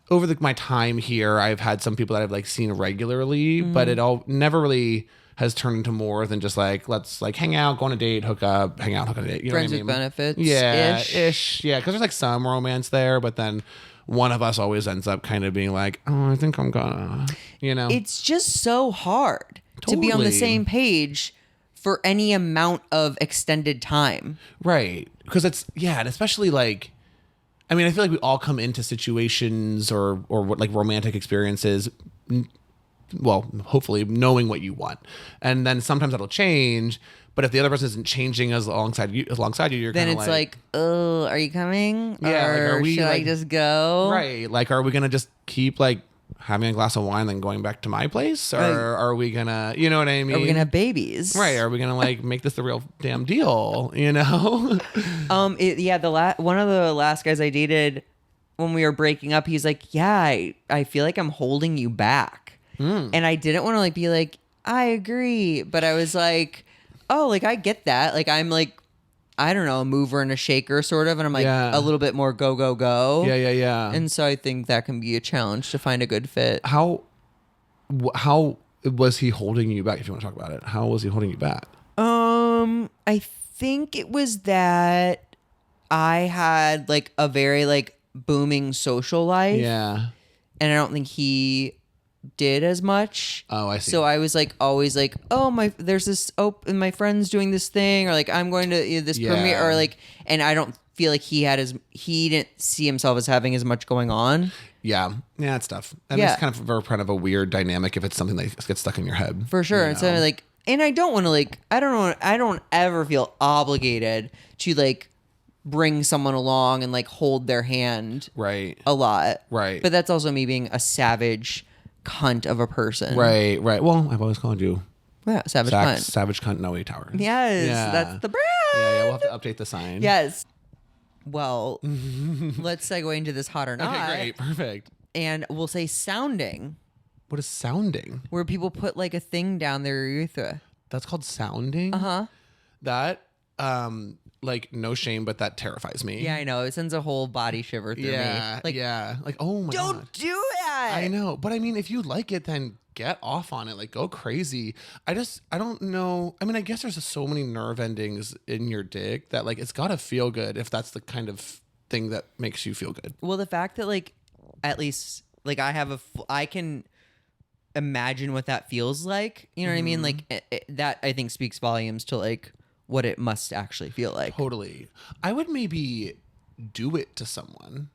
over my time here, I've had some people that I've like seen regularly, but it all never really has turned into more than just like, let's like hang out, go on a date, hook up, hang out, hook on a date. You know Friends what I with mean? benefits. Yeah, ish. Yeah, because there's like some romance there, but then one of us always ends up kind of being like, oh, I think I'm gonna, you know. It's just so hard to be on the Totally. same page for any amount of extended time. Right. Because it's, yeah, and especially like, I mean, I feel like we all come into situations or what like romantic experiences, well, hopefully knowing what you want. And then sometimes that'll change. But if the other person isn't changing alongside you, you're Then kind it's of like, oh, are you coming? Yeah, like, Or are we, should I like- just go? right. Like, are we going to just keep like having a glass of wine, then going back to my place? Or Right. are we going to, you know what I mean? Are we gonna have babies? Right. Are we going to like make this the real damn deal? You know? One of the last guys I dated when we were breaking up, he's like, yeah, I feel like I'm holding you back. And I didn't want to like be like, I agree. But I was like, oh, like I get that. Like I'm like, I don't know, a mover and a shaker sort of. And I'm like Yeah. a little bit more go, go, go. Yeah. And so I think that can be a challenge to find a good fit. How was he holding you back? If you want to talk about it, how was he holding you back? I think it was that I had like a very like booming social life. Yeah. And I don't think he did as much. Oh, I see. So I was like always like, oh there's this and my friend's doing this thing, or like I'm going to this Yeah. premiere, or like, and I don't feel like he didn't see himself as having as much going on. Yeah, it's tough. And Yeah. it's kind of a weird dynamic if it's something that gets stuck in your head. For sure. you And so know? like, and I don't want to like, I don't ever feel obligated to like bring someone along and like hold their hand Right. a lot. Right. But that's also me being a savage cunt of a person. Right. Well, I've always called you Yeah, savage cunt. Savage Cunt Noe Tower. Yes, Yeah. that's the brand. Yeah, we'll have to update the sign. Yes. Well, let's segue into this hot or not. Okay, great. Perfect. And we'll say sounding, What is sounding? where people put like a thing down their urethra. That's called sounding? Uh-huh. That, like, no shame, but that terrifies me. Yeah, I know. It sends a whole body shiver through Yeah. me. Like, yeah. Like, oh my God. don't do that. I know. But I mean, if you like it, then get off on it. Like, go crazy. I don't know. I mean, I guess there's just so many nerve endings in your dick that, like, it's got to feel good if that's the kind of thing that makes you feel good. Well, the fact that like, at least like I can imagine what that feels like. You know what I mean? Like that I think speaks volumes to like what it must actually feel like. Totally. I would maybe do it to someone,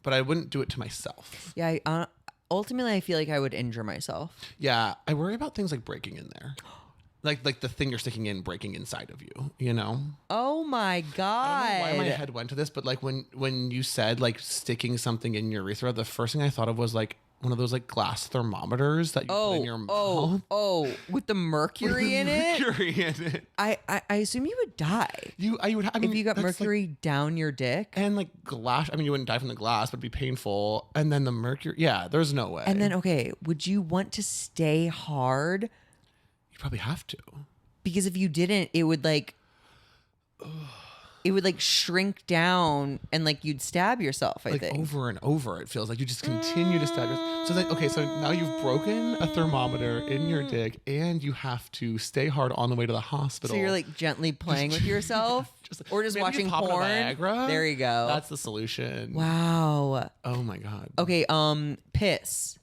but I wouldn't do it to myself. Yeah. Ultimately, I feel like I would injure myself. Yeah. I worry about things like breaking in there. Like the thing you're sticking in breaking inside of you, you know? Oh my God. I don't know why my head went to this, but like when you said like sticking something in your urethra, the first thing I thought of was like one of those like glass thermometers that you put in your mouth. With the mercury in it. Mercury in it. I assume you would die I mean, if you got that's, mercury like, down your dick. and like glass. I mean, you wouldn't die from the glass, but it'd be painful. And then the mercury. Yeah, there's no way. And then okay, would you want to stay hard? you probably have to. Because if you didn't, it would like shrink down and like you'd stab yourself, I Like think. over and over, it feels like you just continue to stab yourself. So then, okay, so now you've broken a thermometer in your dick, and you have to stay hard on the way to the hospital. So you're like gently playing with yourself, or just maybe watching pop it a porn. Viagra. There you go. That's the solution. Wow. Oh my God. Okay. Piss.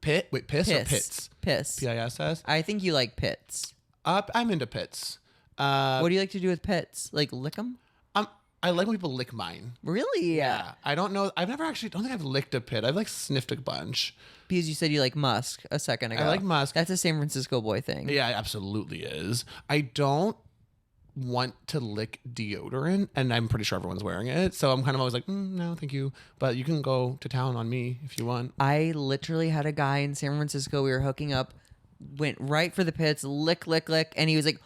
Pit? Wait, piss or Piss. pits? Piss. P-I-S-S? I think you like pits. I'm into pits. What do you like to do with pits? Like lick them? I like when people lick mine. Really? Yeah. I don't know. I've never actually, don't think I've licked a pit. I've like sniffed a bunch. Because you said you like musk a second ago. I like musk. That's a San Francisco boy thing. Yeah, it absolutely is. I don't want to lick deodorant, and I'm pretty sure everyone's wearing it. So I'm kind of always like, no, thank you. But you can go to town on me if you want. I literally had a guy in San Francisco. We were hooking up, went right for the pits, lick, and he was like,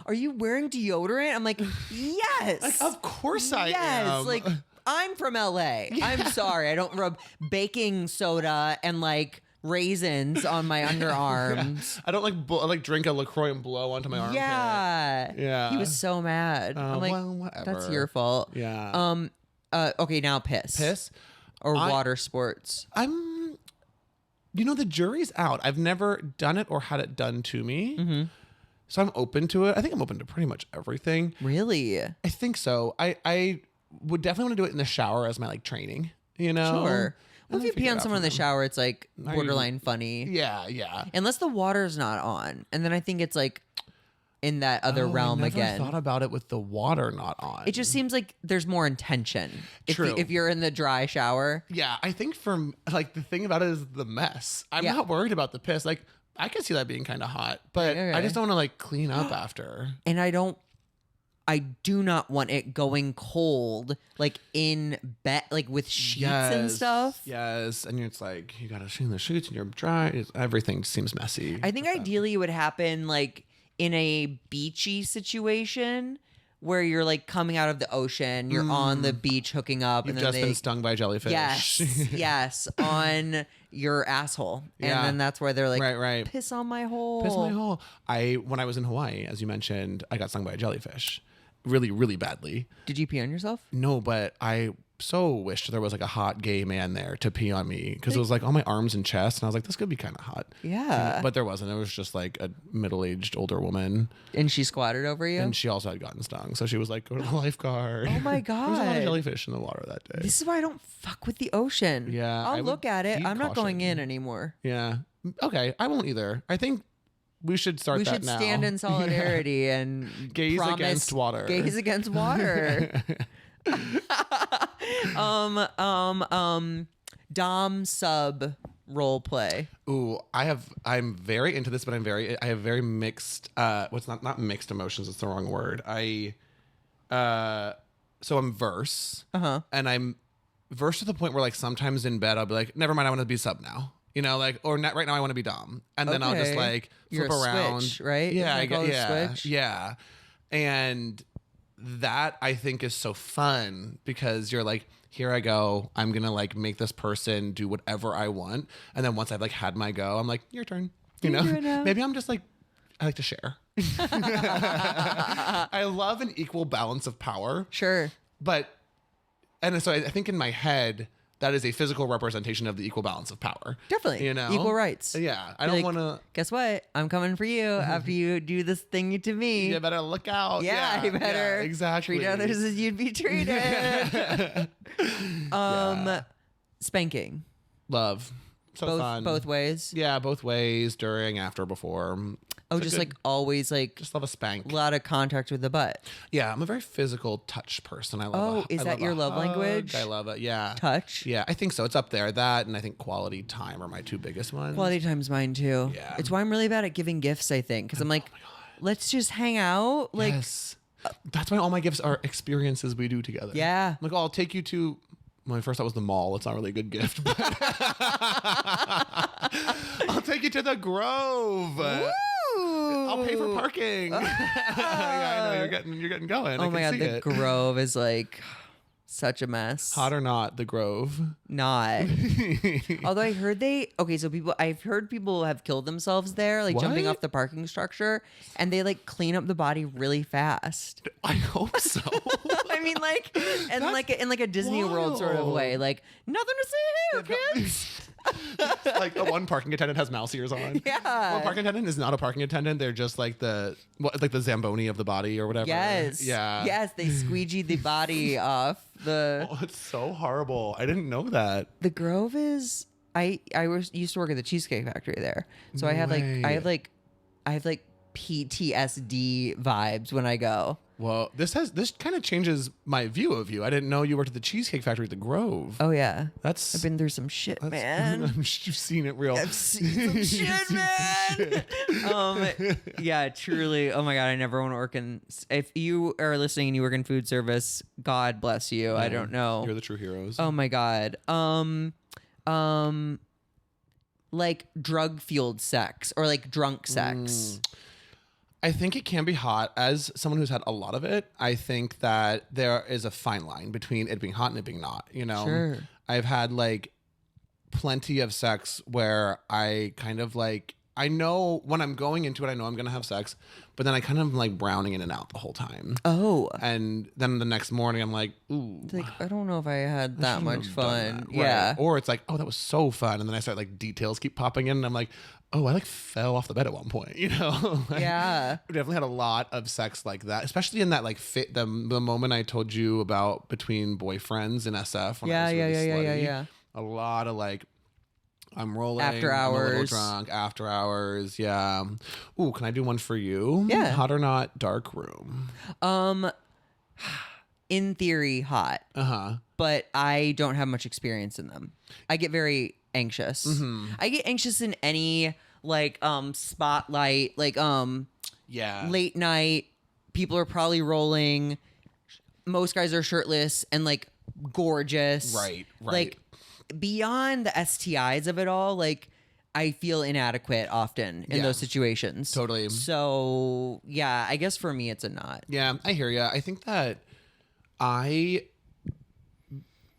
"Are you wearing deodorant?" I'm like, "Yes, Like, of course I am. Like, I'm from LA. I'm sorry, I don't rub baking soda and like raisins on my underarms. I don't like drink a LaCroix and blow onto my armpit. Yeah. He was so mad. I'm like, well, whatever. that's your fault. Yeah. Okay, now piss or water sports. The jury's out. I've never done it or had it done to me. So I'm open to it. I think I'm open to pretty much everything. Really? I think so. I would definitely want to do it in the shower as my like training, Sure. Well, And if you then pee on figure it out someone in from the shower, it's like you- borderline funny. Yeah. Unless the water's not on. And then I think it's like in that other realm I never again. thought about it with the water not on. It just seems like there's more intention. True. If you're in the dry shower. Yeah, I think like the thing about it is the mess. I'm not worried about the piss. Like I can see that being kind of hot, but Okay. I just don't want to like clean up after. And I do not want it going cold, like in bed, like with sheets and stuff. Yes, and it's like you gotta clean the sheets and you're dry. Everything seems messy. I think ideally it would happen like in a beachy situation where you're like coming out of the ocean, you're on the beach hooking up, You've and then just been stung by jellyfish. yes, on your asshole, and Yeah. then that's where they're like, Right. piss on my hole, Piss my hole. When I was in Hawaii, as you mentioned, I got stung by a jellyfish, really, really badly. Did you pee on yourself? No, but I so wished there was like a hot gay man there to pee on me because it was like on my arms and chest, and I was like, this could be kind of hot. Yeah. But there wasn't. It was just like a middle-aged older woman, And she squatted over you. and she also had gotten stung, so she was like, go to the lifeguard. Oh my There was a lot of God. jellyfish in the water that day. This is why I don't fuck with the ocean. Yeah, I I'll would look at it. heed I'm not going caution. in anymore. Yeah. Okay, I won't either. I think we should start We that should now. stand in solidarity and Gaze promise- against water. Gaze against water. Dom sub role play. Ooh, I'm very into this, but I have very mixed not mixed emotions, it's the wrong word. So I'm verse. And I'm verse to the point where like sometimes in bed I'll be like, never mind, I want to be sub now. Like, or not right now I want to be dom. And then I'll just Okay. like You're flip a around. switch, right? Yeah, Isn't that called a switch? Yeah. And that I think is so fun because you're like, here I go. I'm gonna like make this person do whatever I want. And then once I've like had my go, I'm like, your turn. You know? do it now. Maybe I'm just like, I like to share. I love an equal balance of power. Sure. And so I think in my head, that is a physical representation of the equal balance of power. Definitely. Equal rights. Yeah. I Be don't like, want to. Guess what? I'm coming for you after you do this thing to me. You better look out. Yeah, you better exactly. treat others as you'd be treated. Spanking. Love. So fun. Both ways. Yeah, both ways, during, after, before. Oh, It's a just good- like always like just love a spank. a lot of contact with the butt. Yeah, I'm a very physical touch person. I love. Oh, is that your love language? I love it. Yeah, Touch? Yeah, I think so. It's up there. That and I think quality time are my two biggest ones. Quality time's mine too. Yeah. It's why I'm really bad at giving gifts, I think. Because I'm like, let's just hang out. Like, Yes. That's why all my gifts are experiences we do together. Yeah. Like, I'll take you to. My first thought was the mall. It's not really a good gift. But I'll take you to the Grove. I'll pay for parking. Yeah, I know you're getting going. I oh can my God, see the it. Grove is like such a mess. Hot or not, the Grove. Not. Although I've heard people have killed themselves there, like jumping What? off the parking structure, and they like clean up the body really fast. I hope so. I mean, like, and like in like a Disney World sort of wild. way, like nothing to see here, kids. Like a one parking attendant has mouse ears on. Yeah. One parking attendant is not a parking attendant. They're just like the Zamboni of the body or whatever. Yes. Yeah. Yes, they squeegee the body off the. Oh, it's so horrible. I didn't know that. The Grove is. Used to work at the Cheesecake Factory there, so No way. I have like PTSD vibes when I go. Well, this kind of changes my view of you. I didn't know you worked at the Cheesecake Factory at the Grove. Oh yeah, That's I've been through some shit, man. You've seen it real. I've seen some shit, man. Yeah, truly. Oh my god, I never want to work in. If you are listening and you work in food service, God bless you. I don't know. You're the true heroes. Oh my god. Like drug fueled sex or like drunk sex. I think it can be hot. As someone who's had a lot of it, I think that there is a fine line between it being hot and it being not, you know? Sure. I've had like plenty of sex where I kind of like, I know when I'm going into it, I know I'm going to have sex, but then I kind of like browning in and out the whole time. Oh. And then the next morning I'm like, ooh. Like, I don't know if I had that much fun. That. Yeah. Right. Or it's like, oh, that was so fun. And then I start like details keep popping in and I'm like, oh, I like fell off the bed at one point, you know? Like, Yeah. I definitely had a lot of sex like that, especially in that like the moment I told you about between boyfriends in SF. When I was really slutty. Yeah. A lot of like, I'm rolling. After I'm a little hours. drunk. After hours. Yeah. Ooh, can I do one for you? Yeah. Hot or not, dark room. In theory, hot. Uh-huh. But I don't have much experience in them. I get very anxious. I get anxious in any like spotlight, like Yeah. late night. People are probably rolling. Most guys are shirtless and like gorgeous. Right. Like beyond the STIs of it all, like I feel inadequate often in Yeah. those situations. Totally. So yeah, I guess for me it's a not. Yeah, I hear you. I think that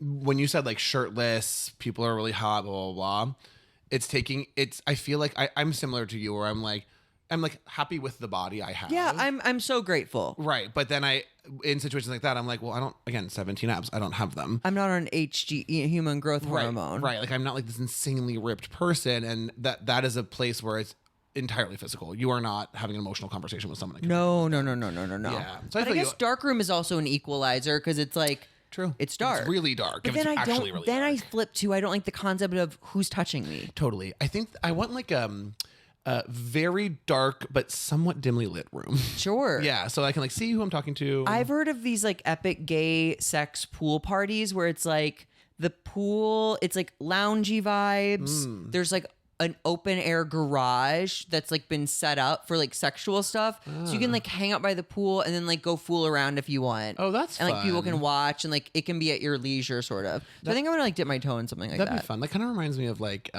when you said like shirtless, people are really hot, blah, blah, blah. I feel like I'm similar to you where I'm like happy with the body I have. Yeah, I'm so grateful. Right. But then in situations like that, I'm like, well, I don't, again, 17 abs, I don't have them. I'm not on HG, human growth hormone. Right. Like I'm not like this insanely ripped person. And that is a place where it's entirely physical. You are not having an emotional conversation with someone. No. Yeah. So But I guess darkroom is also an equalizer because it's like, true. It's dark. It's really dark. But It's then actually really then I dark. flip to, I don't like the concept of who's touching me. Totally. I think I want like a very dark but somewhat dimly lit room. Sure. Yeah, so I can like see who I'm talking to. I've heard of these like epic gay sex pool parties where it's like the pool, it's like loungy vibes. There's like an open air garage that's like been set up for like sexual stuff. So you can like hang out by the pool and then like go fool around if you want. Oh, that's and like fun. people can watch and like it can be at your leisure sort of. So I think I'm gonna like dip my toe in something like That'd that. be fun. That kind of reminds me of like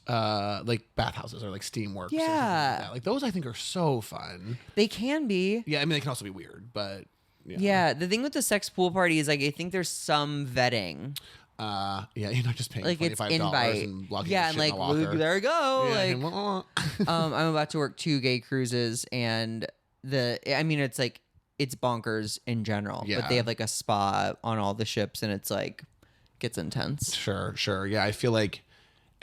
bathhouses or like steamworks. Or something Yeah. like that. Like those I think are so fun. They can be. Yeah, I mean they can also be weird, but Yeah, the thing with the sex pool party is like I think there's some vetting. yeah, you're not just paying Like it's $25 invite. and blocking Yeah, shit and in like a locker. there we go. Yeah, Like I'm about to work 2 gay cruises and it's like it's bonkers in general. Yeah. But they have like a spa on all the ships and it's like gets intense. Sure. Yeah, I feel like,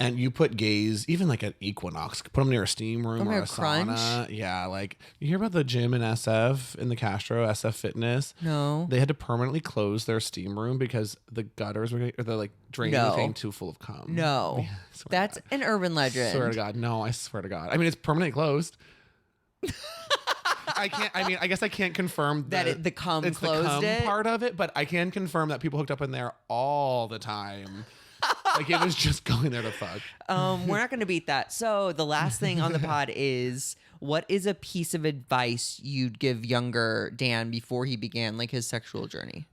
and you put gays even like at Equinox, put them near a steam room or near a Crunch? sauna. Yeah, like you hear about the gym in SF in the Castro SF Fitness. No. They had to permanently close their steam room because the gutters were or the like drain was getting too full of cum. No. Yeah, I swear to That's God. an urban legend. Swear to God, no, I swear to God. I mean, it's permanently closed. I guess I can't confirm That the cum it's closed the cum it? part of it, but I can confirm that people hooked up in there all the time. Like it was just going there to fuck. We're not going to beat that. So the last thing on the pod is, what is a piece of advice you'd give younger Dan before he began like his sexual journey?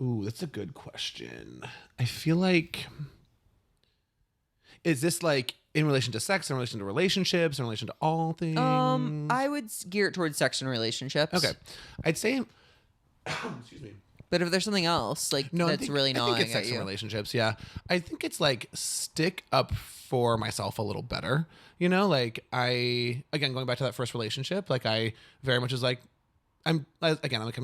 Ooh, that's a good question. I feel like, is this like in relation to sex, in relation to relationships, in relation to all things? I would gear it towards sex and relationships. Okay, I'd say. Excuse me. But if there's something else like that's really I gnawing think it's at sex and you, relationships. Yeah, I think it's like stick up for myself a little better. You know, like going back to that first relationship, like I very much is like I'm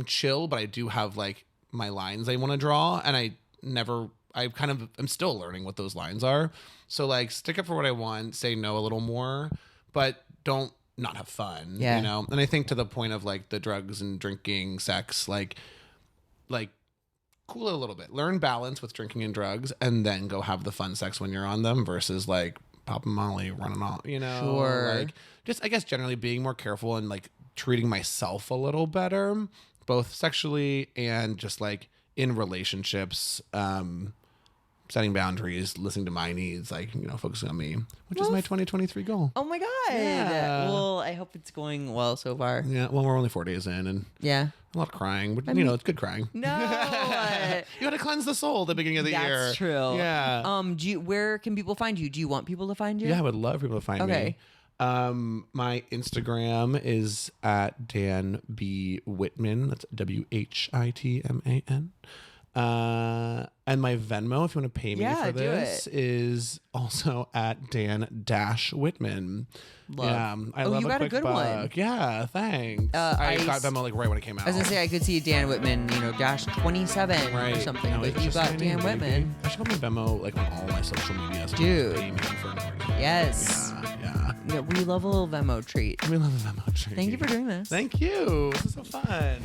chill, but I do have like my lines I want to draw, and I'm still learning what those lines are. So like stick up for what I want, say no a little more, but don't not have fun. Yeah. You know, and I think to the point of like the drugs and drinking, sex, like cool it a little bit. Learn balance with drinking and drugs, and then go have the fun sex when you're on them versus like popping Molly, running all, you know. Sure. Like just I guess generally being more careful and like treating myself a little better, both sexually and just like in relationships, setting boundaries, listening to my needs, like, focusing on me, which is my 2023 goal. Oh my God. Yeah. Well, I hope it's going well so far. Yeah, well, we're only 4 days in, and Yeah. a lot of crying, but it's good crying. No. You got to cleanse the soul at the beginning of the year. That's true. Yeah. Where can people find you? Do you want people to find you? Yeah, I would love people to find me. Okay. My Instagram is at Dan B. Whitman. That's WHITMAN. And my Venmo, if you want to pay me for do this, is also at Dan-Whitman. Love. Yeah, I love you got a quick good buck. one. Yeah, thanks. I got Venmo like right when it came out. I was gonna say I could see Dan Whitman, dash 27 or something, No, but it's you just got my Dan name, Whitman. baby. I should put my Venmo like on all my social media. So Dude. pay me for no reason. Yes. Yeah. We love a little Venmo treat. We love a Venmo treat. Thank you for doing this. Thank you. This is so fun.